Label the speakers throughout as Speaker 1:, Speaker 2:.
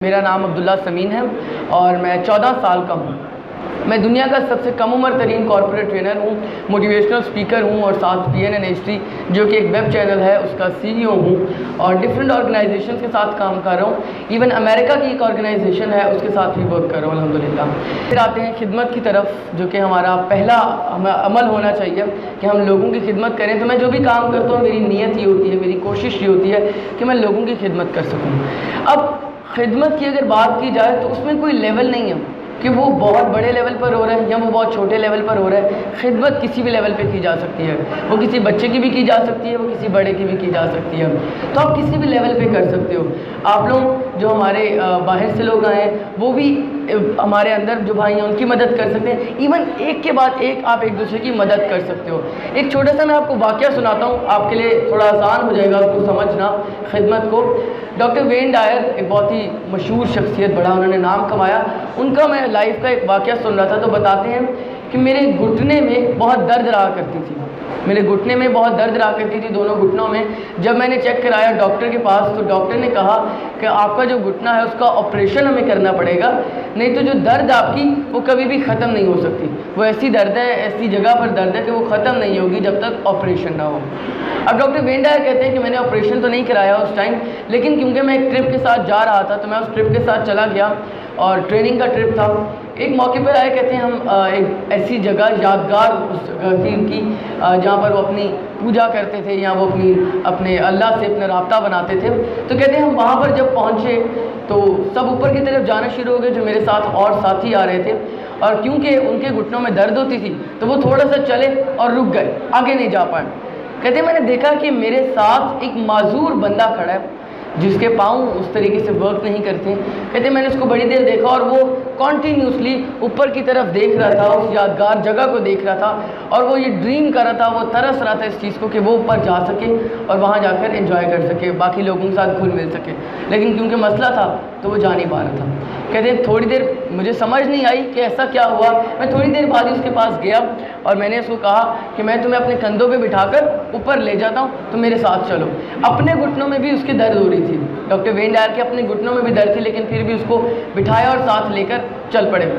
Speaker 1: میرا نام عبداللہ سمین ہے اور میں 14 سال کا ہوں۔ میں دنیا کا سب سے کم عمر ترین کارپوریٹ ٹرینر ہوں، موٹیویشنل سپیکر ہوں اور ساتھ PNN ہسٹری جو کہ ایک ویب چینل ہے اس کا CEO ہوں اور ڈفرینٹ آرگنائزیشنز کے ساتھ کام کر رہا ہوں۔ ایون امریکہ کی ایک آرگنائزیشن ہے اس کے ساتھ بھی ورک کر رہا ہوں الحمدللہ۔ پھر آتے ہیں خدمت کی طرف، جو کہ ہمارا پہلا عمل ہونا چاہیے کہ ہم لوگوں کی خدمت کریں۔ تو میں جو بھی کام کرتا ہوں میری نیت یہ ہوتی ہے، میری کوشش یہ ہوتی ہے کہ میں لوگوں کی خدمت کر سکوں۔ اب خدمت کی اگر بات کی جائے تو اس میں کوئی لیول نہیں ہے کہ وہ بہت بڑے لیول پر ہو رہا ہے یا وہ بہت چھوٹے لیول پر ہو رہا ہے۔ خدمت کسی بھی لیول پہ کی جا سکتی ہے، وہ کسی بچے کی بھی کی جا سکتی ہے، وہ کسی بڑے کی بھی کی جا سکتی ہے۔ تو آپ کسی بھی لیول پہ کر سکتے ہو۔ آپ لوگ جو ہمارے باہر سے لوگ آئے ہیں وہ بھی ہمارے اندر جو بھائی ہیں ان کی مدد کر سکتے ہیں۔ ایون ایک کے بعد ایک آپ ایک دوسرے کی مدد کر سکتے ہو۔ ایک چھوٹا سا میں آپ کو واقعہ سناتا ہوں، آپ کے لیے تھوڑا آسان ہو جائے گا اس کو سمجھنا خدمت کو۔ ڈاکٹر وین ڈائر ایک بہت ہی مشہور شخصیت، بڑا انہوں نے نام کمایا، ان کا میں لائف کا ایک واقعہ سن رہا تھا تو بتاتے ہیں کہ میرے گھٹنے میں بہت درد رہا کرتی تھی، میرے گھٹنے میں بہت درد رہا کرتی تھی دونوں گھٹنوں میں۔ جب میں نے چیک کرایا ڈاکٹر کے پاس تو ڈاکٹر نے کہا کہ آپ کا جو گھٹنا ہے اس کا آپریشن ہمیں کرنا پڑے گا، نہیں تو جو درد آپ کی وہ کبھی بھی ختم نہیں ہو سکتی۔ وہ ایسی درد ہے، ایسی جگہ پر درد ہے کہ وہ ختم نہیں ہوگی جب تک آپریشن نہ ہو۔ اب ڈاکٹر وین ڈائر کہتے ہیں کہ میں نے آپریشن تو نہیں کرایا اس ٹائم، لیکن کیونکہ میں ایک ٹرپ کے ساتھ جا رہا تھا تو میں اس ٹرپ کے ساتھ چلا گیا اور ٹریننگ کا ٹرپ تھا۔ ایک موقع پر آئے، کہتے ہیں ہم ایک ایسی جگہ یادگار اس جگہ تھی ان کی جہاں پر وہ اپنی پوجا کرتے تھے یا وہ اپنے اللہ سے اپنا رابطہ بناتے تھے۔ تو کہتے ہیں ہم وہاں پر جب پہنچے تو سب اوپر کی طرف جانا شروع ہو گئے، جو میرے ساتھ اور ساتھی آ رہے تھے، اور کیونکہ ان کے گھٹنوں میں درد ہوتی تھی تو وہ تھوڑا سا چلے اور رک گئے، آگے نہیں جا پائے۔ کہتے ہیں میں نے دیکھا کہ میرے ساتھ ایک معذور بندہ کھڑا ہے جس کے پاؤں اس طریقے سے ورک نہیں کرتے۔ کہتے ہیں میں نے اس کو بڑی دیر دیکھا اور وہ کنٹینیوسلی اوپر کی طرف دیکھ رہا تھا، اس یادگار جگہ کو دیکھ رہا تھا اور وہ یہ ڈریم کر رہا تھا، وہ ترس رہا تھا اس چیز کو کہ وہ اوپر جا سکے اور وہاں جا کر انجوائے کر سکے، باقی لوگوں کے ساتھ گھل مل سکے، لیکن کیونکہ مسئلہ تھا تو وہ جا نہیں پا رہا تھا۔ کہتے ہیں تھوڑی دیر مجھے سمجھ نہیں آئی کہ ایسا کیا ہوا، میں تھوڑی دیر بعد ہی اس کے پاس گیا اور میں نے اس کو کہا کہ میں تمہیں اپنے کندھوں پہ بٹھا کر اوپر لے جاتا ہوں، تو میرے ساتھ چلو۔ اپنے گھٹنوں میں بھی اس کی درد ہو رہی تھی، ڈاکٹر وین ڈائر کے اپنے گھٹنوں میں بھی درد تھی، لیکن پھر بھی اس کو بٹھایا اور ساتھ لے کر چل پڑے۔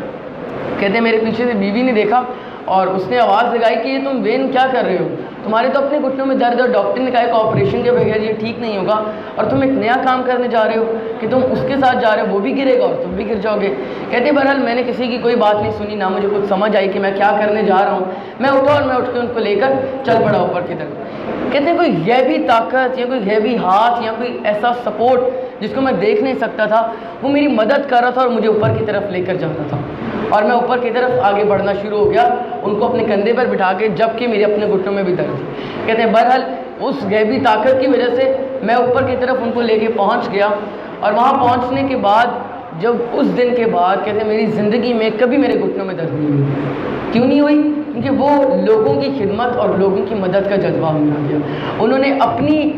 Speaker 1: کہتے ہیں میرے پیچھے سے بیوی نے دیکھا اور اس نے آواز لگائی کہ یہ تم وین کیا کر رہے ہو، تمہارے تو اپنے گھٹنوں میں درد ہے اور ڈاکٹر نے کہا کہ آپریشن کے بغیر یہ ٹھیک نہیں ہوگا اور تم ایک نیا کام کرنے جا رہے ہو کہ تم اس کے ساتھ جا رہے ہو، وہ بھی گرے گا اور تم بھی گر جاؤ گے۔ کہتے ہیں بہرحال میں نے کسی کی کوئی بات نہیں سنی، نہ مجھے کچھ سمجھ آئی کہ میں کیا کرنے جا رہا ہوں۔ میں اٹھا اور میں اٹھ کے ان کو لے کر چل پڑا اوپر کی طرف۔ کہتے ہیں کوئی غیبی طاقت یا کوئی غیبی ہاتھ یا کوئی ایسا سپورٹ جس کو میں دیکھ نہیں سکتا تھا وہ میری مدد کر رہا تھا اور مجھے اوپر کی طرف لے کر جاتا تھا، اور میں اوپر کی طرف آگے بڑھنا شروع ہو گیا ان کو اپنے کندھے پر بٹھا کے، جبکہ میرے اپنے گھٹنوں میں بھی درد تھی۔ کہتے ہیں بہرحال اس غیبی طاقت کی وجہ سے میں اوپر کی طرف ان کو لے کے پہنچ گیا، اور وہاں پہنچنے کے بعد جب اس دن کے بعد کہتے ہیں میری زندگی میں کبھی میرے گھٹنوں میں درد نہیں ہوئی۔ کیوں نہیں ہوئی؟ کیونکہ وہ لوگوں کی خدمت اور لوگوں کی مدد کا جذبہ ہمیں آ گیا۔ انہوں نے اپنی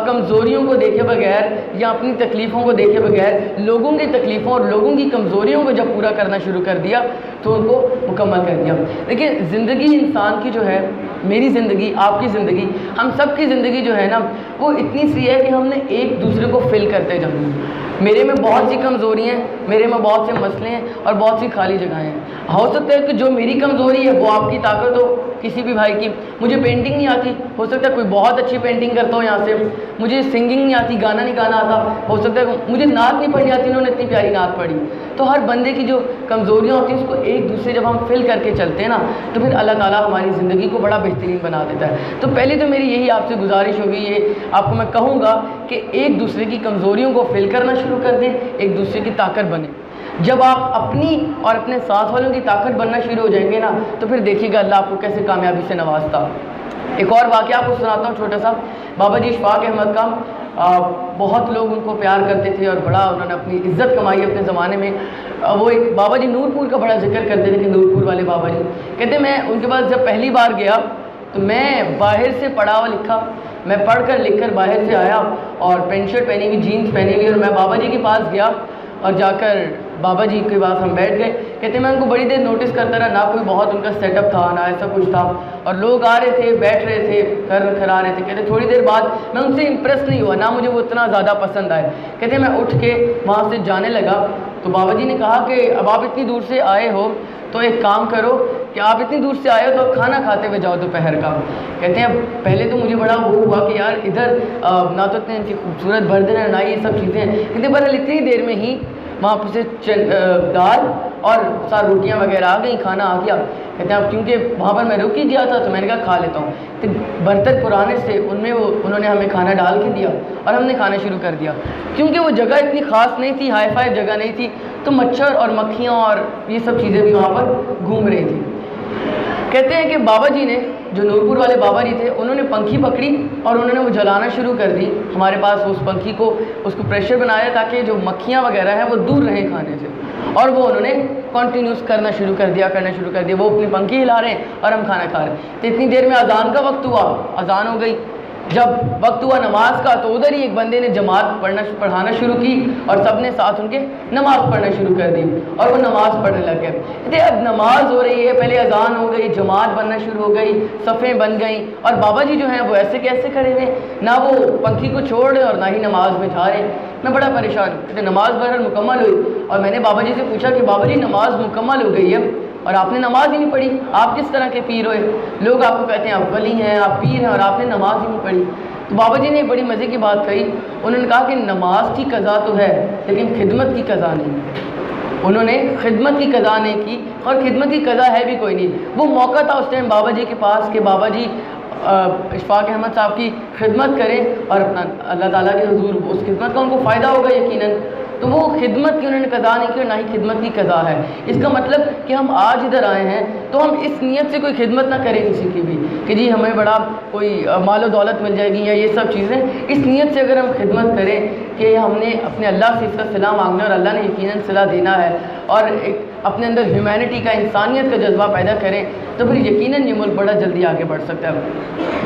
Speaker 1: کمزوریوں کو دیکھے بغیر یا اپنی تکلیفوں کو دیکھے بغیر لوگوں کی تکلیفوں اور لوگوں کی کمزوریوں کو جب پورا کرنا شروع کر دیا تو ان کو مکمل کر دیا۔ دیکھیں زندگی انسان کی جو ہے، میری زندگی، آپ کی زندگی، ہم سب کی زندگی جو ہے نا وہ اتنی سی ہے کہ ہم نے ایک دوسرے کو فل کرتے جانا ہے۔ میرے میں بہت سی کمزوریاں ہیں، میرے میں بہت سے مسئلے ہیں اور بہت سی خالی جگہیں ہیں۔ ہو سکتا ہے کہ جو میری کمزوری ہے وہ آپ کی طاقت ہو، کسی بھی بھائی کی۔ مجھے پینٹنگ نہیں آتی، ہو سکتا ہے کوئی بہت اچھی پینٹنگ کرتا ہو یہاں سے۔ مجھے سنگنگ نہیں آتی، گانا نہیں گانا آتا، ہو سکتا ہے مجھے نعت نہیں پڑھنی آتی، انہوں نے اتنی پیاری نعت پڑھی۔ تو ہر بندے کی جو کمزوریاں ہوتی ہیں اس کو ایک دوسرے جب ہم فل کر کے چلتے ہیں نا تو پھر اللہ تعالیٰ ہماری زندگی کو بڑا بہترین بنا دیتا ہے۔ تو پہلی تو میری یہی آپ سے گزارش ہوگی، یہ آپ کو میں کہوں گا کہ ایک دوسرے کی کمزوریوں کو فل کرنا شروع کر دیں، ایک دوسرے کی طاقت بنیں۔ جب آپ اپنی اور اپنے ساتھ والوں کی طاقت بننا شروع ہو جائیں گے نا تو پھر دیکھیے گا اللہ آپ کو کیسے کامیابی سے نوازتا۔ ایک اور واقعہ آپ کو سناتا ہوں چھوٹا سا، بابا جی اشفاق احمد کا۔ بہت لوگ ان کو پیار کرتے تھے اور بڑا انہوں نے اپنی عزت کمائی اپنے زمانے میں۔ وہ ایک بابا جی نور پور کا بڑا ذکر کرتے تھے کہ نور پور والے بابا جی، کہتے ہیں میں ان کے پاس جب پہلی بار گیا تو میں باہر سے پڑھا ہوا لکھا، میں پڑھ کر لکھ کر باہر سے آیا اور پینٹ شرٹ پہنی ہوئی، جینس پہنی ہوئی، اور میں بابا جی کے پاس گیا اور جا کر بابا جی کے پاس ہم بیٹھ گئے. کہتے ہیں میں ان کو بڑی دیر نوٹس کرتا رہا, نہ کوئی بہت ان کا سیٹ اپ تھا, نہ ایسا کچھ تھا, اور لوگ آ رہے تھے, بیٹھ رہے تھے, کھرا رہے تھے. کہتے ہیں تھوڑی دیر بعد میں ان سے امپریس نہیں ہوا, نہ مجھے وہ اتنا زیادہ پسند آئے. کہتے ہیں میں اٹھ کے وہاں سے جانے لگا تو بابا جی نے کہا کہ اب آپ اتنی دور سے آئے ہو تو ایک کام کرو کہ آپ اتنی دور سے آئے ہو تو کھانا کھاتے ہوئے جاؤ دوپہر کا. کہتے ہیں پہلے تو مجھے بڑا وہ ہوا کہ یار ادھر نہ تو اتنے خوبصورت برتن ہیں, نہ یہ سب چیزیں ہیں. کہتے ہیں بہرحال اتنی دیر میں ہی وہاں سے دال اور ساری روٹیاں وغیرہ آ گئیں, کھانا آ گیا. کہتے ہیں اب کیونکہ وہاں پر میں رک ہی گیا تھا تو میں نے کہا کھا لیتا ہوں. تو برتن پرانے سے ان میں انہوں نے ہمیں کھانا ڈال کے دیا اور ہم نے کھانا شروع کر دیا. کیونکہ وہ جگہ اتنی خاص نہیں تھی, ہائی فائی جگہ نہیں تھی, تو مچھر اور مکھیاں اور یہ سب چیزیں بھی وہاں پر گھوم رہی تھیں. کہتے ہیں کہ بابا جی نے, جو نورپور والے بابا جی تھے, انہوں نے پنکھی پکڑی اور انہوں نے وہ جلانا شروع کر دی. ہمارے پاس اس پنکھی کو, اس کو پریشر بنایا تاکہ جو مکھیاں وغیرہ ہیں وہ دور رہیں کھانے سے, اور وہ انہوں نے کنٹینیوس کرنا شروع کر دیا. وہ اپنی پنکھی ہلا رہے ہیں اور ہم کھانا کھا رہے ہیں. تو اتنی دیر میں اذان کا وقت ہوا, اذان ہو گئی. جب وقت ہوا نماز کا تو ادھر ہی ایک بندے نے جماعت پڑھانا شروع کی اور سب نے ساتھ ان کے نماز پڑھنا شروع کر دی اور وہ نماز پڑھنے لگ گئے. کہتے اب نماز ہو رہی ہے, پہلے اذان ہو گئی, جماعت بننا شروع ہو گئی, صفیں بن گئیں, اور بابا جی جو ہیں وہ ایسے کیسے کھڑے ہوئے, نہ وہ پنکھی کو چھوڑ رہے اور نہ ہی نماز میں جا رہے ہیں. میں بڑا پریشان ہوں. کہتے نماز بہرحال مکمل ہوئی اور میں نے بابا جی سے پوچھا کہ بابا جی نماز مکمل ہو گئی ہے اور آپ نے نماز ہی نہیں پڑھی, آپ کس طرح کے پیر ہوئے؟ لوگ آپ کو کہتے ہیں آپ ولی ہیں, آپ پیر ہیں, اور آپ نے نماز ہی نہیں پڑھی. تو بابا جی نے بڑی مزے کی بات کہی. انہوں نے کہا کہ نماز کی قضا تو ہے لیکن خدمت کی قضا نہیں. انہوں نے خدمت کی قضا نہیں کی, اور خدمت کی قضا ہے بھی کوئی نہیں. وہ موقع تھا اس ٹائم بابا جی کے پاس کہ بابا جی اشفاق احمد صاحب کی خدمت کریں اور اپنا اللہ تعالیٰ کے حضور اس خدمت کا ان کو فائدہ ہوگا یقیناً. تو وہ خدمت کی انہوں نے قضا نہیں کی اور نہ ہی خدمت کی قضا ہے. اس کا مطلب کہ ہم آج ادھر آئے ہیں تو ہم اس نیت سے کوئی خدمت نہ کریں کسی کی بھی کہ جی ہمیں بڑا کوئی مال و دولت مل جائے گی یا یہ سب چیزیں. اس نیت سے اگر ہم خدمت کریں کہ ہم نے اپنے اللہ سے اس کا صلہ مانگنا اور اللہ نے یقیناً صلہ دینا ہے, اور ایک اپنے اندر ہیومینٹی کا, انسانیت کا جذبہ پیدا کریں, تو پھر یقیناً یہ ملک بڑا جلدی آگے بڑھ سکتا ہے.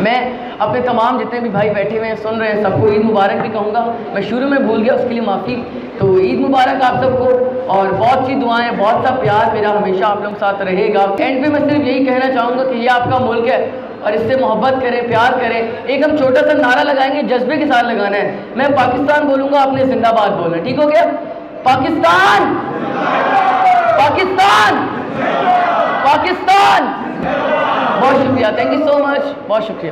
Speaker 1: میں اپنے تمام جتنے بھی بھائی بیٹھے ہوئے ہیں سن رہے ہیں سب کو عید مبارک بھی کہوں گا. میں شروع میں بھول گیا, اس کے لیے معافی. تو عید مبارک آپ سب کو, اور بہت سی دعائیں, بہت سا پیار میرا ہمیشہ آپ لوگوں کے ساتھ رہے گا. اینڈ پہ میں صرف یہی کہنا چاہوں گا کہ یہ آپ کا ملک ہے اور اس سے محبت کریں, پیار کریں. ایک ہم چھوٹا سا نعرہ لگائیں گے, جذبے کے ساتھ لگانا ہے. میں پاکستان بولوں گا, آپ نے زندہ باد بولنا ہے, ٹھیک ہو گیا؟ پاکستان, پاکستان, پاکستان. بہت شکریہ, تھینک یو سو مچ, بہت شکریہ.